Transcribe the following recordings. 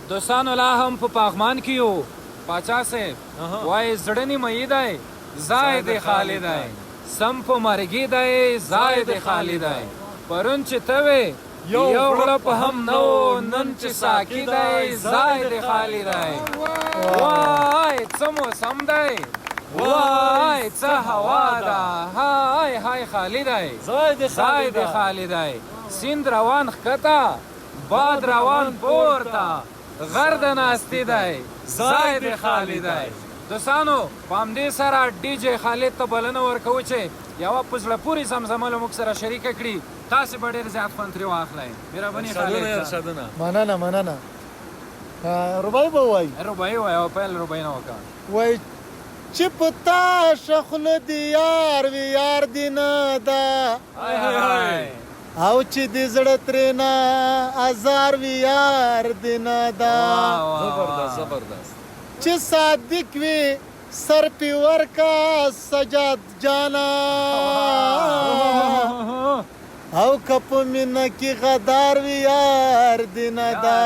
دوستانو لا هم په پاغمان کې یو پاچا صاحب وایي زړه نیمایي دی ځای دې خالي دی سم په مرګي دی ځای دې خالي دی پرون چې ته وې یو غړپ هم نه و نن چې ساقي دی ځای دې خالي دی وای څه موسم دی وای څه هوا ده های های خالي دی ځای دې خالي دی سیند روان ښکته باد روان پورته غر د ناستې دی ځای دې خالي دی دوستانو په همدې سره ډي جی خالد ته بلنه ورکوو چې یوه په زړه پورې زمزمه له موږ سره شریکه کړي تاسې به ډېر زیات خوند ترې واخلئ مهرباني مننه رباعي به ووایي رباعي وایي او پیل رباعي نه وکړه وایي چې په تا شخله د یار وي یار دې نه ده او چې د زړه ترېنه ازار وي یار دې نه ده زبردست چې صادق وي سر پې ورکه سجاد جانا او که په مینه کې غدار وي یار دې نه ده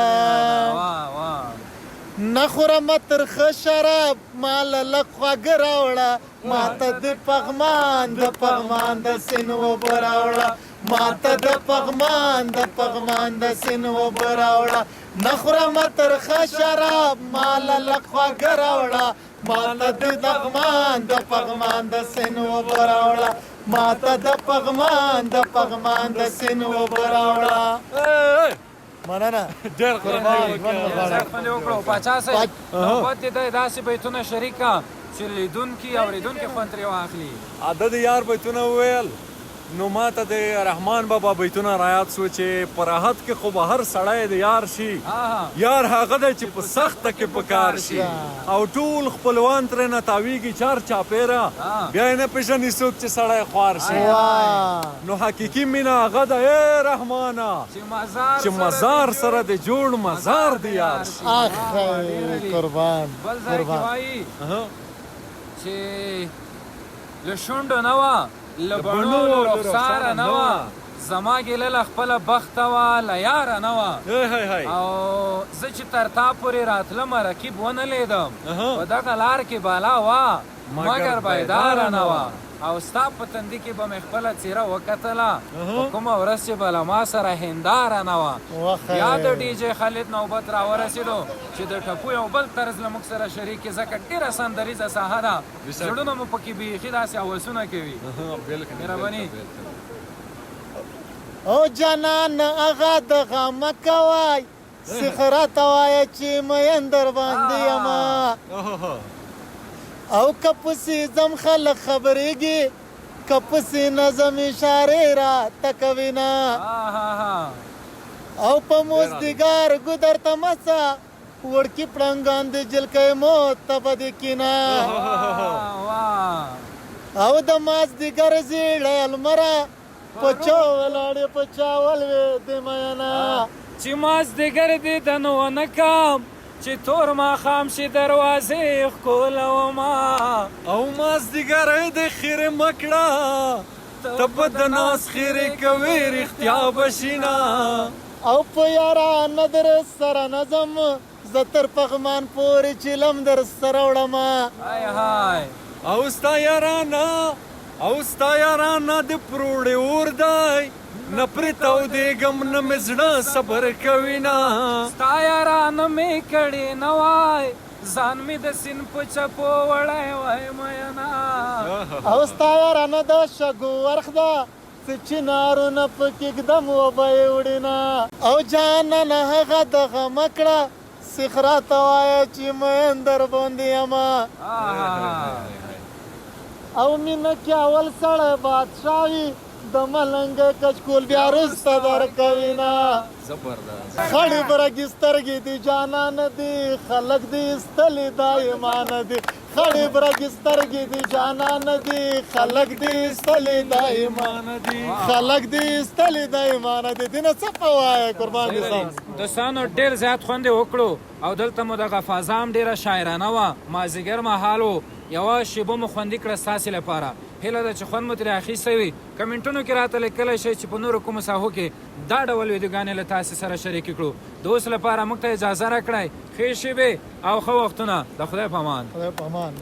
نه خورم ترخه شراب ماله لږ خواږه راوړه ماته د پغمان د سین اوبه راوړه ماته د پغمان د سین اوبه راوړه نه خورم ترخه شراب ماله لږ خواږه راوړه ماته د پغمان د سین اوبه راوړه ماته د پغمان د سین اوبه راوړه مننه ډېر خوند وکړو پاچا صاحب نوبت دې دی داسې بیتونه شریکه چې لیدونکي اورېدونکي خوند ترې واخلي عدد یار بیتونه وویل نو ما ته د رحمان بابا بیتونه رایاد سو چې په راحت کې خو به هر سړی د یار شي یار هغه دی چې په سخته کې په کار شي او ټول خپلوان ترېنه تاویږي چار چاپېره بیا یې نه پېژني څوک چې سړی خوار شي نو حقیقي مینه هغه ده ای رحمانه چې مزار سره د جوړ مزار د یار شي قربان بل ځای کې وایي چې له شونډو نه وه له بڼو رخساره نه وه زما ګیله له خپله بخته وه له یاره نه وه او زه چې تر تا پورې راتلم رقیب ونه لیدم په دغه لار کې بالا وه مګر بیداره نه وه او ستا په تندي کې به مې خپله څیره وکتله په کومه ورځ چې به له ما سره هنداره نه وه یا د ډي جی خالد نوبت راورسېدو چې د ټپو یو بل طرز له موږ سره شریک کړي ځکه ډېره سندریزه ساحه ده زړونه مو پکې بیخي داسې هوسونه کوي مهرباني او جانان هغه دغه مه کوئ سخره ته وایه چې مین در باندې یمه او که پسې ځم خلک خبرېږي که پسې نظم اشارې راته کوي نه او په مزدګار ګودر ته مڅه وړکي پړنګان د جلکۍ موت ته به د کینه او د مازدیګر زیړی لمره په چا ولاړې په چا ولوې د مینه چې مازدیګر دې دنو ونه کم چې تور ماښام شي دروازې ښکلومه او مازدیګری د خیرې مه کړه ته به د ناز خیرې کوې رښتیا به شي نه او په یارانه در سره نه ځم زه تر پغمان پورې چیلم در سره وړمه او ستا یارانه د پروړې اور دی نه پرې تودېږم نه مې زړه صبر کوي نه ستا یارانه مې کړې نه وای ځان مې د سیند په چپو وړی وای مینه او ستا یارانه د شګو ورخ ده چې چنارونه پکې ږدم وبه یې وړي نه او جانانه هغه دغه مه کړه سخره ته وایه چې مین در باندې یمه او مینه کې اول سړی بادشاه وي د ملنګ کچکول بیا وروسته درکوي نه خړې برګې سترګې دي جانانه دي خلک دي ایستلي دا ایمانه دي خړې برګې سترګې دي جانانه دي خلک دي ایستلي دا ایمانه دي خلک دي ایستلي دا ایمانه دي دینه څه په وایه قربان دي صاحب دوستانو ډېر زیات خوند یې وکړو او دلته مو دغه فضا هم ډېره شاعرانه وه مازدیګر مهال و یوه شیبه مو خوندي کړه ستاسې لپاره هیله ده چې خوند مو ترې اخیستی وي کمنټونو کې راته لیکلی شئ چې په نورو کومو ساحو کې دا ډول ویډیوګانې له تاسې سره شریکې کړو د اوس لپاره موږ ته اجازه راکړئ ښې شیبې او ښه وختونه د خدای په امان خدای په امان.